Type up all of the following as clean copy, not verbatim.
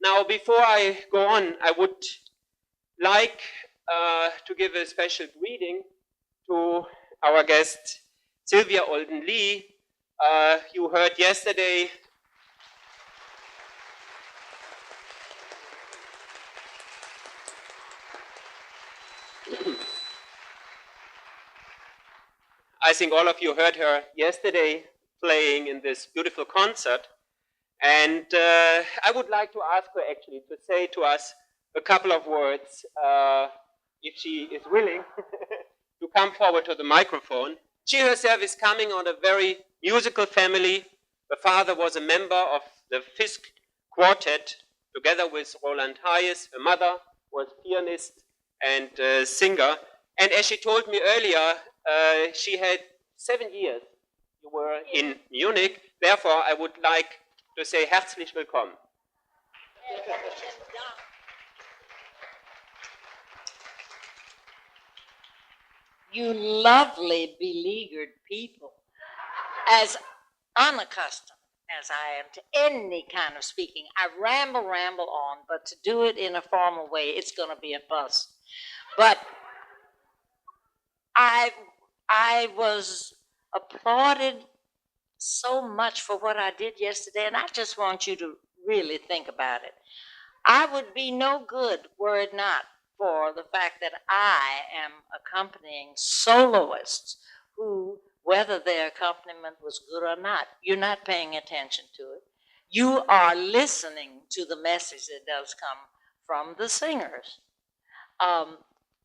Now, before I go on, I would like to give a special greeting to our guest, Sylvia Olden. You heard yesterday I think all of you heard her yesterday playing in this beautiful concert. And I would like to ask her actually to say to us a couple of words, if she is willing to come forward to the microphone. She herself is coming on a very musical family. Her father was a member of the Fisk Quartet, together with Roland Hayes. Her mother was pianist and singer. And as she told me earlier, she had 7 years. You were in Munich. Therefore, I would like to say herzlich willkommen. You lovely, beleaguered people, as unaccustomed as I am to any kind of speaking. I ramble on, but to do it in a formal way, it's going to be a bust. But I was applauded so much for what I did yesterday, and I just want you to really think about it. I would be no good were it not for the fact that I am accompanying soloists who, whether their accompaniment was good or not, you're not paying attention to it. You are listening to the message that does come from the singers.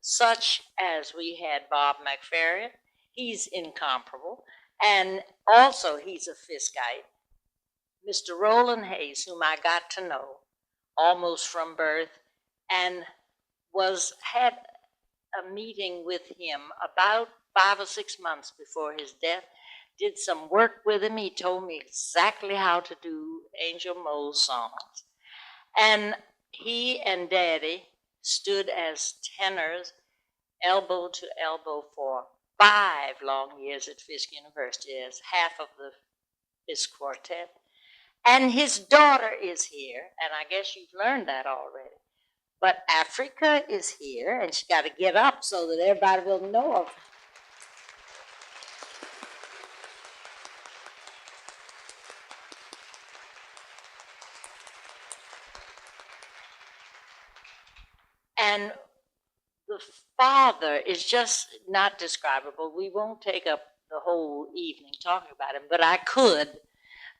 Such as we had Bob McFerrin, he's incomparable, and also he's a Fiskite. Mr. Roland Hayes, whom I got to know almost from birth, and had a meeting with him about 5 or 6 months before his death, did some work with him. He told me exactly how to do Angel Mole's songs. And he and Daddy stood as tenors, elbow to elbow, for 5 long years at Fisk University as half of the Fisk Quartet. And his daughter is here, and I guess you've learned that already. But Africa is here, and she's got to get up so that everybody will know of her. And the father is just not describable. We won't take up the whole evening talking about him, but I could,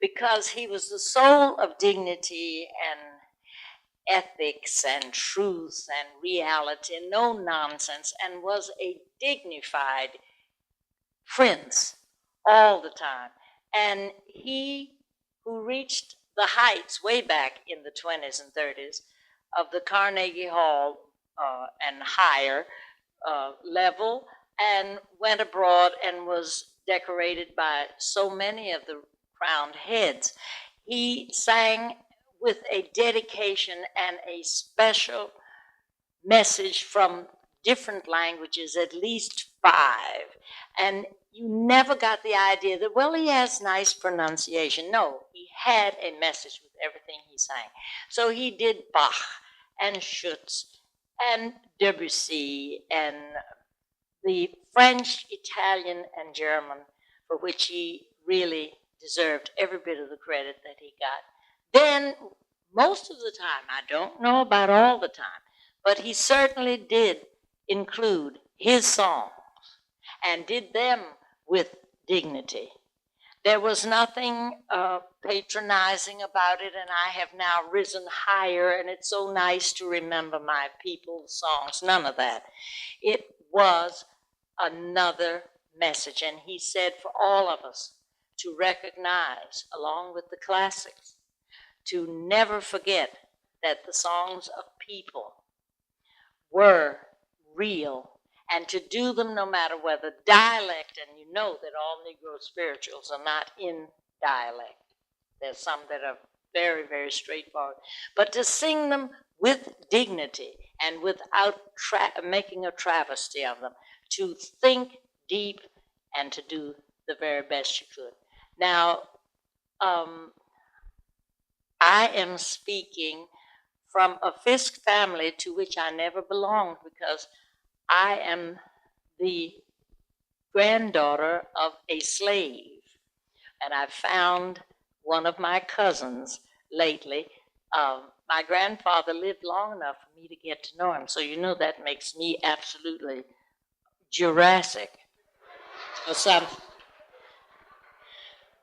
because he was the soul of dignity and ethics and truth and reality, no nonsense, and was a dignified prince all the time. And he who reached the heights way back in the 20s and 30s of the Carnegie Hall and higher level, and went abroad and was decorated by so many of the crowned heads. He sang with a dedication and a special message from different languages, at least 5. And you never got the idea that, well, he has nice pronunciation. No, he had a message with everything he sang. So he did Bach and Schutz and Debussy and the French, Italian, and German, for which he really deserved every bit of the credit that he got. Then, most of the time, I don't know about all the time, but he certainly did include his songs and did them with dignity. There was nothing patronizing about it, and I have now risen higher, and it's so nice to remember my people's songs. None of that. It was another message, and he said for all of us to recognize, along with the classics, to never forget that the songs of people were real, and to do them no matter whether dialect, and you know that all Negro spirituals are not in dialect. There's some that are very, very straightforward. But to sing them with dignity and without making a travesty of them, to think deep and to do the very best you could. Now, I am speaking from a Fisk family to which I never belonged, because I am the granddaughter of a slave. And I found one of my cousins lately. My grandfather lived long enough for me to get to know him, so you know that makes me absolutely Jurassic or something.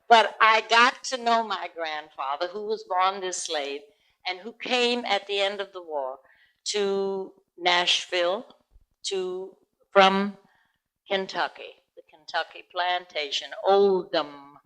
But I got to know my grandfather, who was born as slave and who came at the end of the war to Nashville from Kentucky, the Kentucky plantation, Olden.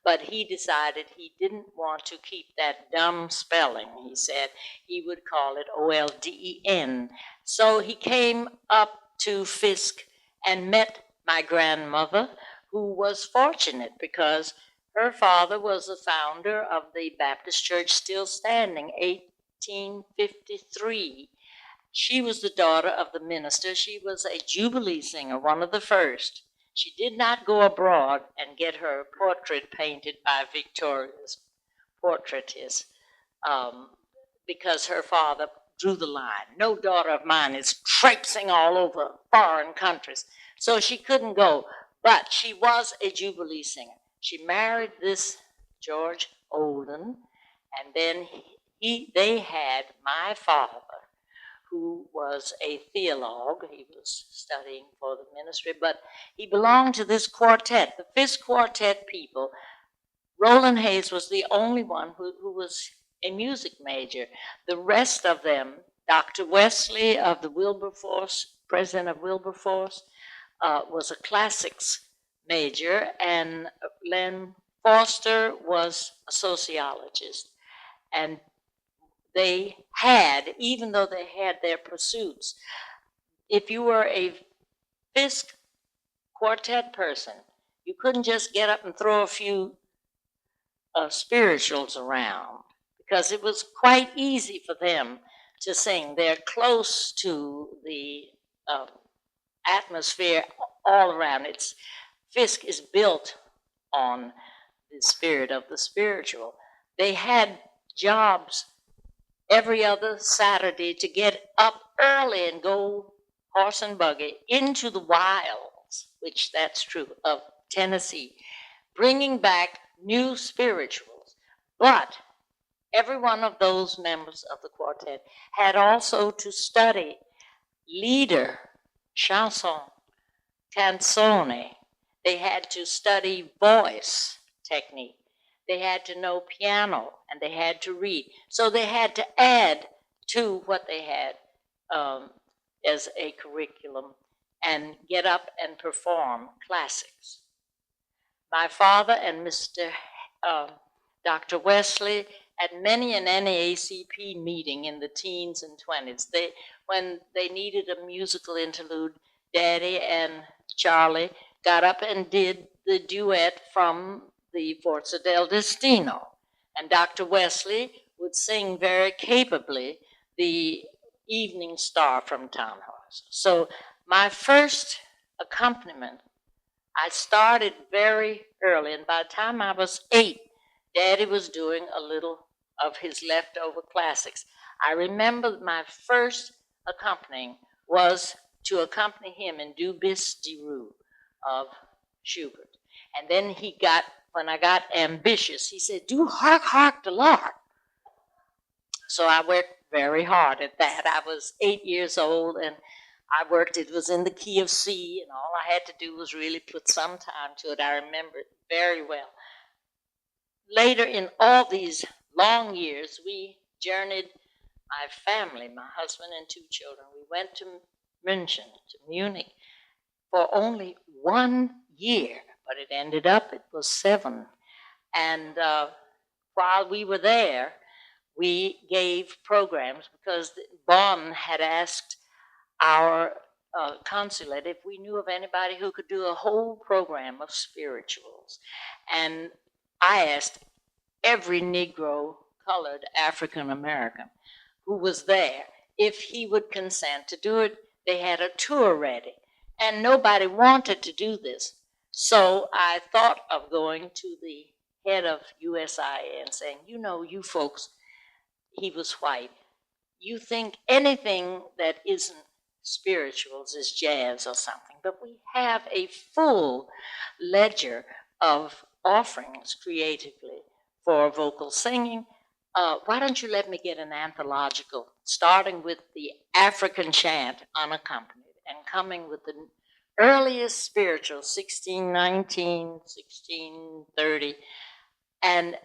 But he decided he didn't want to keep that dumb spelling. He said he would call it Olden. So he came up to Fisk and met my grandmother, who was fortunate because her father was the founder of the Baptist Church still standing, 1853. She was the daughter of the minister. She was a Jubilee singer, one of the first. She did not go abroad and get her portrait painted by Victoria's portraitist because her father drew the line. No daughter of mine is traipsing all over foreign countries. So she couldn't go, but she was a Jubilee singer. She married this George Olden, and then they had my father, who was a theologue. He was studying for the ministry, but he belonged to this quartet, the Fisk Quartet people. Roland Hayes was the only one who was a music major. The rest of them, Dr. Wesley of the Wilberforce, president of Wilberforce, was a classics major, and Len Foster was a sociologist. And they had, even though they had their pursuits, if you were a Fisk quartet person, you couldn't just get up and throw a few spirituals around, because it was quite easy for them to sing. They're close to the atmosphere all around. Fisk is built on the spirit of the spiritual. They had jobs every other Saturday to get up early and go horse and buggy into the wilds, which that's true, of Tennessee, bringing back new spirituals. But every one of those members of the quartet had also to study lieder, chanson, canzone. They had to study voice technique. They had to know piano, and they had to read. So they had to add to what they had as a curriculum and get up and perform classics. My father and Mr. Dr. Wesley at many an NAACP meeting in the teens and 20s, when they needed a musical interlude, Daddy and Charlie got up and did the duet from the Forza del Destino. And Dr. Wesley would sing very capably the Evening Star from Tannhäuser. So my first accompaniment, I started very early, and by the time I was 8, Daddy was doing a little of his leftover classics. I remember my first accompanying was to accompany him in Du Bis de Rue of Schubert. And then when I got ambitious, he said, "Do hark, hark the lark." So I worked very hard at that. I was 8 years old, and I worked, it was in the key of C, and all I had to do was really put some time to it. I remember it very well. Later, in all these long years, we journeyed, my family, my husband and 2 children, we went to Munich, for only 1 year, but it ended up, it was 7. And while we were there, we gave programs because Bonn had asked our consulate if we knew of anybody who could do a whole program of spirituals. And I asked every Negro, colored, African American who was there if he would consent to do it. They had a tour ready, and nobody wanted to do this. So I thought of going to the head of USIA and saying, "You know, you folks," he was white, you think anything that isn't spirituals is jazz or something, but we have a full ledger of offerings creatively for vocal singing. Why don't you let me get an anthological, starting with the African chant unaccompanied and coming with the earliest spiritual, 1619, 1630, and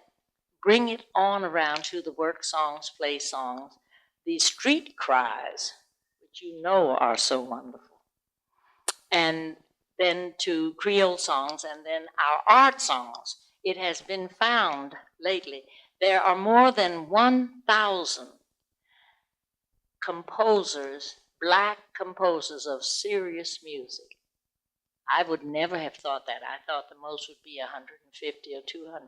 bring it on around to the work songs, play songs, the street cries, which you know are so wonderful, and then to Creole songs, and then our art songs. It has been found lately there are more than 1,000 composers, black composers of serious music. I would never have thought that. I thought the most would be 150 or 200.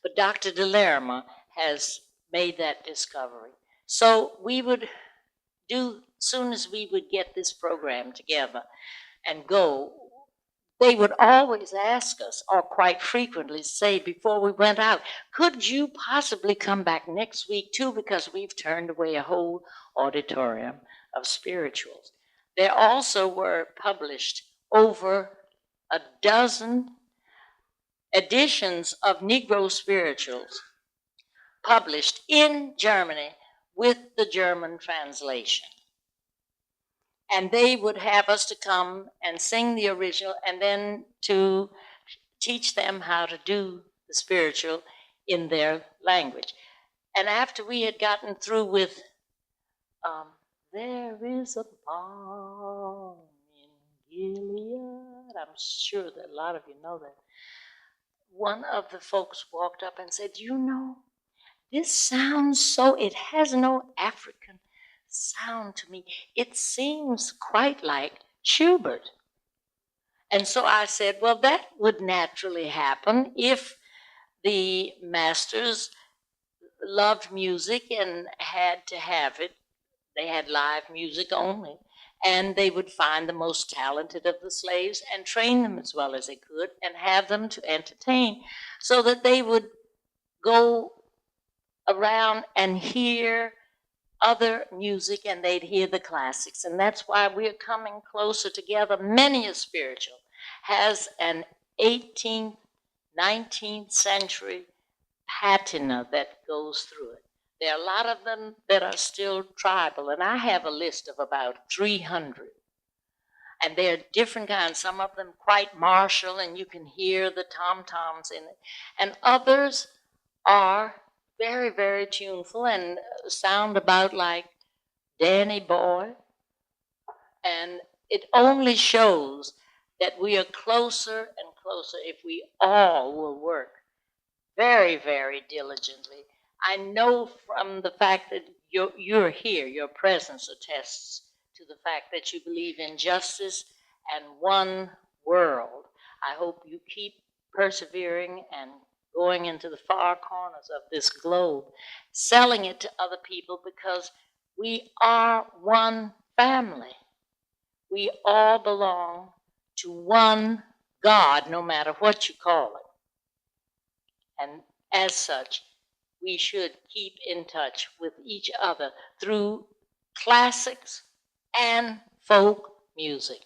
But Dr. DeLerma has made that discovery. So we would do, soon as we would get this program together and go, they would always ask us, or quite frequently say before we went out, could you possibly come back next week too, because we've turned away a whole auditorium of spirituals. There also were published over a dozen editions of Negro spirituals published in Germany with the German translation. And they would have us to come and sing the original and then to teach them how to do the spiritual in their language. And after we had gotten through with there is a balm in Gilead, I'm sure that a lot of you know that, one of the folks walked up and said, you know, this sounds so, it has no African sound to me. It seems quite like Schubert. And so I said, well, that would naturally happen if the masters loved music and had to have it. They had live music only. And they would find the most talented of the slaves and train them as well as they could and have them to entertain so that they would go around and hear other music and they'd hear the classics. And that's why we're coming closer together. Many a spiritual has an 18th, 19th century patina that goes through it. There are a lot of them that are still tribal, and I have a list of about 300. And they're different kinds, some of them quite martial, and you can hear the tom-toms in it. And others are very, very tuneful and sound about like Danny Boy. And it only shows that we are closer and closer if we all will work very, very diligently. I know from the fact that you're here, your presence attests to the fact that you believe in justice and one world. I hope you keep persevering and going into the far corners of this globe, selling it to other people, because we are one family. We all belong to one God, no matter what you call it. And as such, we should keep in touch with each other through classics and folk music.